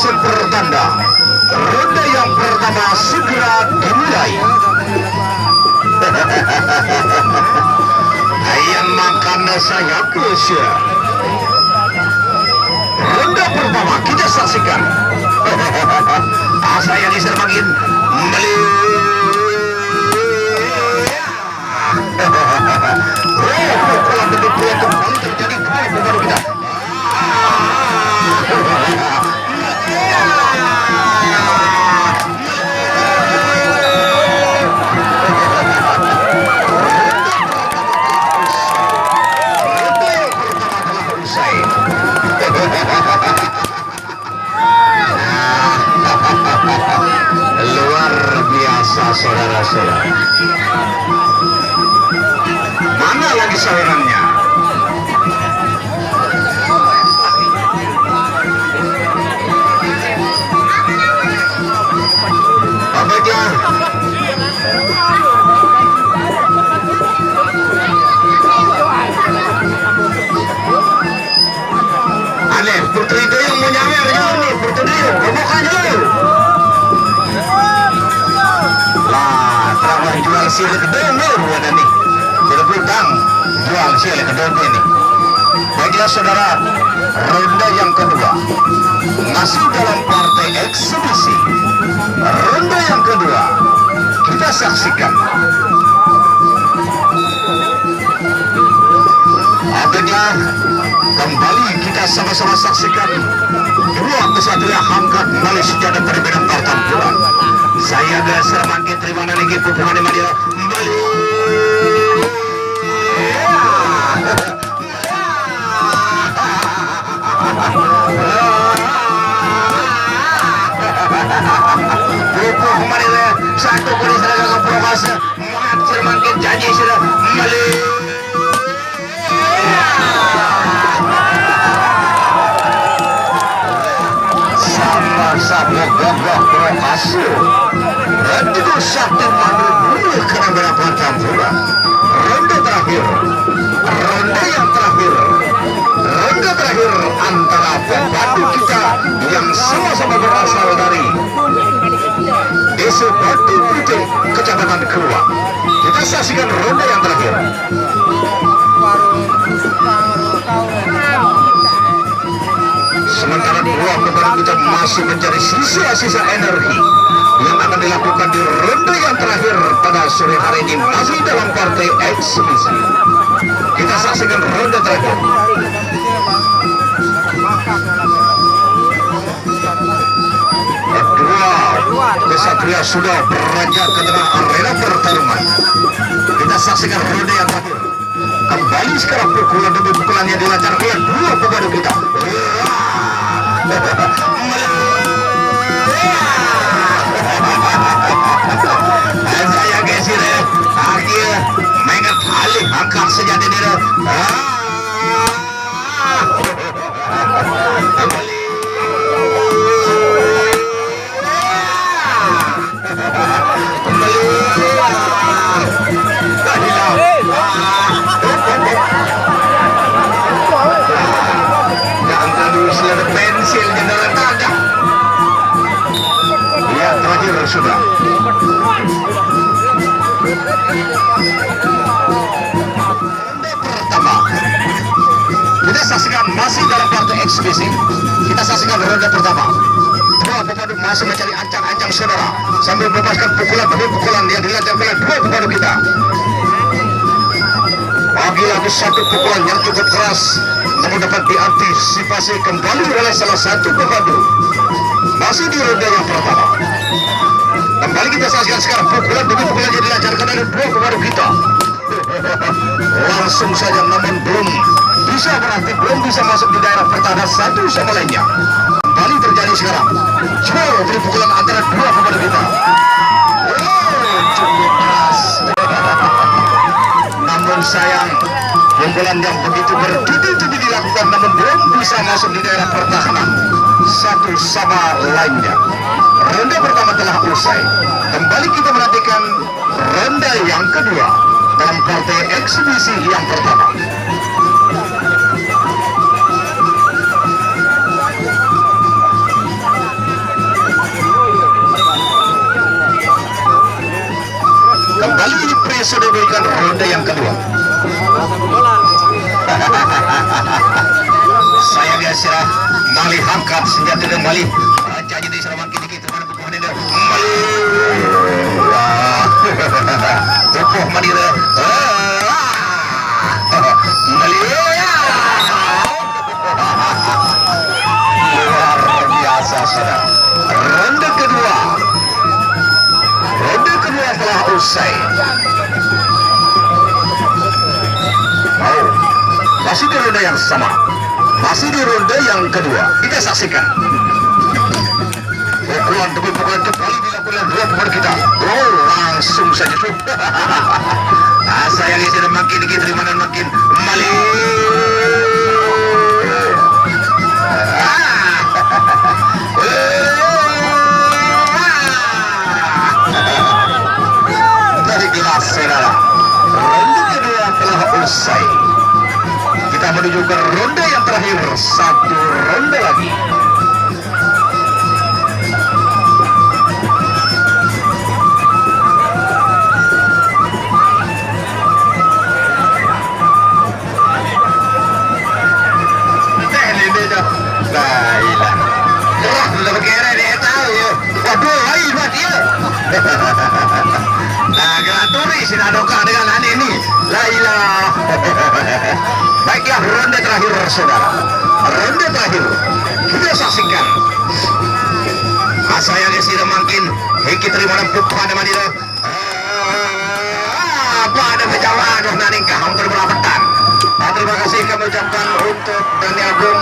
hasil pertanda. Ronde yang pertama segera dimulai. Ayam makan saya kusya. Ronde pertama kita saksikan. Saya disermakin pukulan demi pukulan kembali terjadi dua pemain kita. Luar biasa saudara-saudara. Mana lagi sawerannya? Baiklah. Aneh, Putri Duyung mau nyawer nih, Putri Duyung, bukan dulu. Lah, terawal jual sila kedong ada nih. Sila hutang jual sila kedong ini. Baiklah saudara, ronde yang kedua masih dalam partai eksebisi. Ronde yang kedua kita saksikan. Akhirnya kembali kita sama-sama saksikan dua kesatria angkat melalui sejadah perbedaan pertempuran. Saya dasar mangkin terima lagi hubungan Maria kembali. Satu kali sudah gagal promasi, mengajar mangkin janji sudah kembali. Sama-sama gagah berhasil. Randigo Sakti Madu mulai kena berapa campuran. Ronde terakhir, ronde yang terakhir, ronde terakhir antara pembantu kita yang sama-sama berasal dari Desa Batu Putih, Kecamatan Keluang. Kita saksikan ronde yang terakhir. Sementara dua pemain kita masih mencari sisa-sisa energi yang akan dilakukan di ronde yang terakhir pada sore hari ini masih dalam partai eksebisi. Kita saksikan ronde terakhir. Dua kesatria sudah beranjak ke tengah arena pertarungan. Kita saksikan ronde yang terakhir. Kembali sekarang pukulan demi pukulan yang dilancarkan oleh dua pemain kita. Saya gesir akhir mengat alih angkat senjata dia. Kembali. Pensil di dalam dada. Ya terakhir sudah. Pertama, kita saksikan masih dalam partai eksebisi. Kita saksikan ronde pertama. Dua pemandu masih mencari ancang-ancang saudara sambil melepaskan pukulan demi pukulan yang dilancarkan oleh dua pemandu kita. Lagi-lagi satu pukulan yang cukup keras namun dapat diantisipasi kembali oleh salah satu pemandu. Masih di ronde yang pertama. Kembali kita saksikan sekarang pukulan demi pukulan yang dilancarkan oleh dua pemandu kita. Langsung saja namun belum bisa berarti belum bisa masuk di daerah pertahanan satu sama lainnya. Kembali terjadi sekarang. Coba beri pukulan antara dua pemandu kita. Cukup keras. Namun sayang, pukulan yang begitu bertubi-tubi dilakukan namun belum bisa masuk di daerah pertahanan satu sama lainnya. Ronde pertama telah usai. Kembali kita menantikan ronde yang kedua dalam partai eksebisi yang pertama. Kembali Prince sudah berikan ronde yang kedua. Saya biasa Mali angkat senjata dan Mali jadi di seramang kita mana pukuh ini Mali pukuh Mali Mali luar biasa saudara. Ronde kedua telah usai. Masih di ronde yang sama, masih di ronde yang kedua. Kita saksikan pukulan demi pukulan kembali dilakukan dua pemain kita. Oh, langsung saja. Saya lihat sudah makin terima dan makin kembali. Dari gelas saudara, ronde kedua telah usai. Kita menuju ke ronde yang terakhir, satu ronde lagi. Baiklah, udah berkira dia tahu ya. Waduh, lain buat dia. Nah, graturi sinadoka dengan ini. Lailah. Baiklah, ronde terakhir saudara. Ronde terakhir. Kita saksikan. Saya yang sudah makin hiki terima dan pukulan dengan dia. Apa ada kejauhan nanti kaham terberapatan. Terima kasih kami ucapkan untuk Dani Agung.